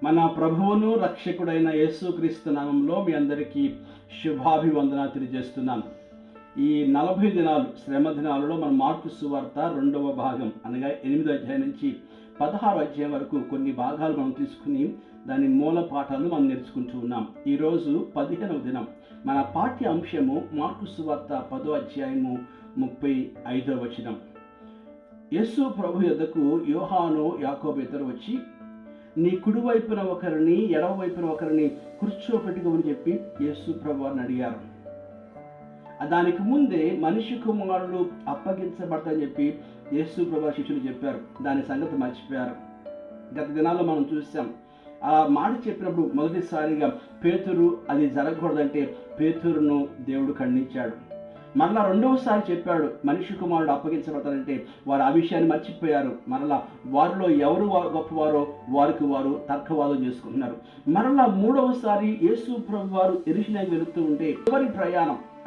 మన ప్రభువును రక్షకుడైన యేసుక్రీస్తు నామంలో మీ అందరికీ శుభాభివందనాలు తెలియజేస్తున్నాను. ఈ 40 దినాలు శ్రమ దినాలలో మన మార్కు సువార్త 2వ భాగం అనగా 8వ అధ్యాయం నుంచి 16వ అధ్యాయం వరకు కొన్ని భాగాలు మనం తీసుకుని దాని మూల పాఠాలు మనం నేర్చుకుంటూ ఉన్నాం. ఈరోజు 15వ దినం. మన పాఠ్య అంశము మార్కు సువార్త 10వ అధ్యాయము 35వ వచనం. యేసు ప్రభు యొద్దకు యోహాను యాకోబు ఇద్దరు వచ్చి, నీ కుడి వైపున ఒకరిని ఎడమ వైపున ఒకరిని కూర్చోపెట్టుకోమని చెప్పి యేసు ప్రభు వారిని అడిగారు. దానికి ముందే మనిషి కుమారుడు అప్పగించబడతారని చెప్పి యేసు ప్రభు శిష్యులు చెప్పారు. దాని సంగతి మర్చిపోయారు. గత దినాల్లో మనం చూసాం. ఆ మాట చెప్పినప్పుడు మొదటిసారిగా పేతురు అది జరగకూడదంటే పేతురును దేవుడు ఖండించాడు. మరలా రెండవసారి చెప్పాడు మనిషి కుమారుడు అప్పగించబడతారంటే వారు ఆ విషయాన్ని మర్చిపోయారు. మరలా వారిలో ఎవరు గొప్పవారో వారికి వారు తర్కవాదం చేసుకుంటున్నారు. మరలా మూడవసారి యేసు ప్రభు వారు యెరూషలేముకు వెళుతూ ఉంటే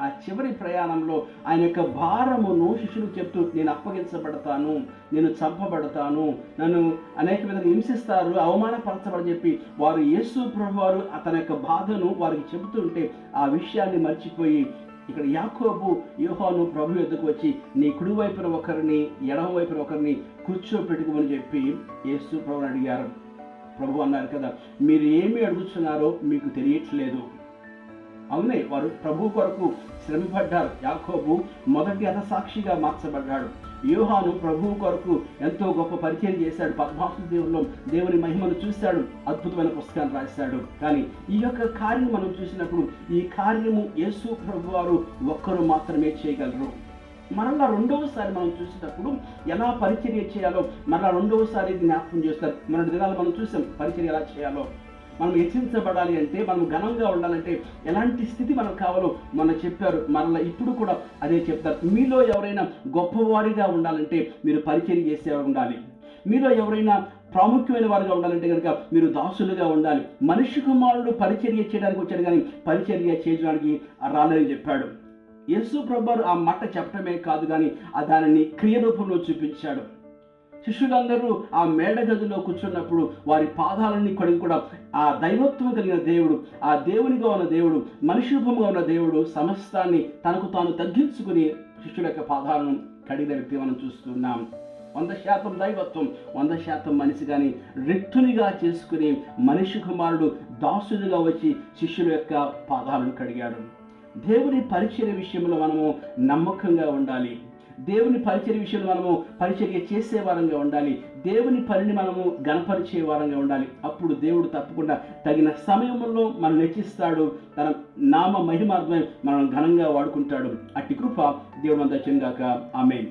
ఆ చివరి ప్రయాణంలో ఆయన యొక్క భారమును శిష్యులకు చెప్తూ, నేను అప్పగించబడతాను, నేను చంపబడతాను, నన్ను అనేక విధంగా హింసిస్తారు, అవమానపరచబడని చెప్పి వారు యేసు ప్రభు వారు తన యొక్క బాధను వారికి చెబుతుంటే ఆ విషయాన్ని మర్చిపోయి ఇక్కడ యాకోబు యోహాను ప్రభు యొద్దకు వచ్చి, నీ కుడి వైపున ఒకరిని ఎడమ వైపున ఒకరిని కూర్చోపెట్టుకోమని చెప్పి యేసు ప్రభుని అడిగారు. ప్రభు అన్నారు కదా, మీరు ఏమి అడుగుతున్నారో మీకు తెలియట్లేదు. అవునే, వారు ప్రభు కొరకు శ్రమపడ్డారు. యాకోబు మొదటి హతసాక్షిగా మార్చబడ్డాడు. యోహాను ప్రభువు కొరకు ఎంతో గొప్ప పరిచయం చేశాడు. పద్మాసు దేవుని మహిమను చూశాడు, అద్భుతమైన పుస్తకాన్ని రాశాడు. కానీ ఈ యొక్క కార్యం మనం చూసినప్పుడు ఈ కార్యము యేసు ప్రభు వారు ఒక్కరు మాత్రమే చేయగలరు. మరలా రెండవసారి మనం చూసినప్పుడు ఎలా పరిచర్య చేయాలో మరలా రెండవసారి జ్ఞాపకం చేస్తారు. మన దినాలు మనం చూసాం పరిచర్య ఎలా చేయాలో. మనం హెచ్చించబడాలి అంటే, మనం ఘనంగా ఉండాలంటే ఎలాంటి స్థితి మనకు కావాలో మనం చెప్పారు. మరలా ఇప్పుడు కూడా అదే చెప్తారు. మీలో ఎవరైనా గొప్పవారిగా ఉండాలంటే మీరు పరిచర్య చేసేవారు ఉండాలి. మీలో ఎవరైనా ప్రాముఖ్యమైన వారిగా ఉండాలంటే కనుక మీరు దాసులుగా ఉండాలి. మనిషి కుమారుడు పరిచర్య చేయడానికి వచ్చాడు, కానీ పరిచర్య చేయడానికి రాలేదని చెప్పాడు. యేసు ప్రభువు ఆ మాట చెప్పడమే కాదు, కానీ దానిని క్రియరూపంలో చూపించాడు. శిష్యులందరూ ఆ మేడగదిలో కూర్చున్నప్పుడు వారి పాదాలన్నీ కడిగి కూడా ఆ దైవత్వం కలిగిన దేవుడు, ఆ దేవునిగా ఉన్న దేవుడు, మనిషి రూపంగా ఉన్న దేవుడు సమస్తాన్ని తనకు తాను తగ్గించుకుని శిష్యుల యొక్క పాదాలను కడిగిన వ్యక్తి మనం చూస్తున్నాం. 100% దైవత్వం, 100% మనిషి. కానీ రిక్తునిగా చేసుకుని మనిషి కుమారుడు దాసుడిగా వచ్చి శిష్యుల యొక్క పాదాలను కడిగాడు. దేవుని పరిచర్య విషయంలో మనము నమ్మకంగా ఉండాలి. దేవుని పరిచర్య విషయంలో మనము పరిచర్య చేసే వారంగా ఉండాలి. దేవుని పనిని మనము గణపరిచే వారంగా ఉండాలి. అప్పుడు దేవుడు తప్పకుండా తగిన సమయంలో మనం హెచ్చిస్తాడు. తన నామ మహిమార్థమై మనం ఘనంగా వాడుకుంటాడు. అట్టి కృప దేవుడు అంతా చెందాక. ఆమేన్.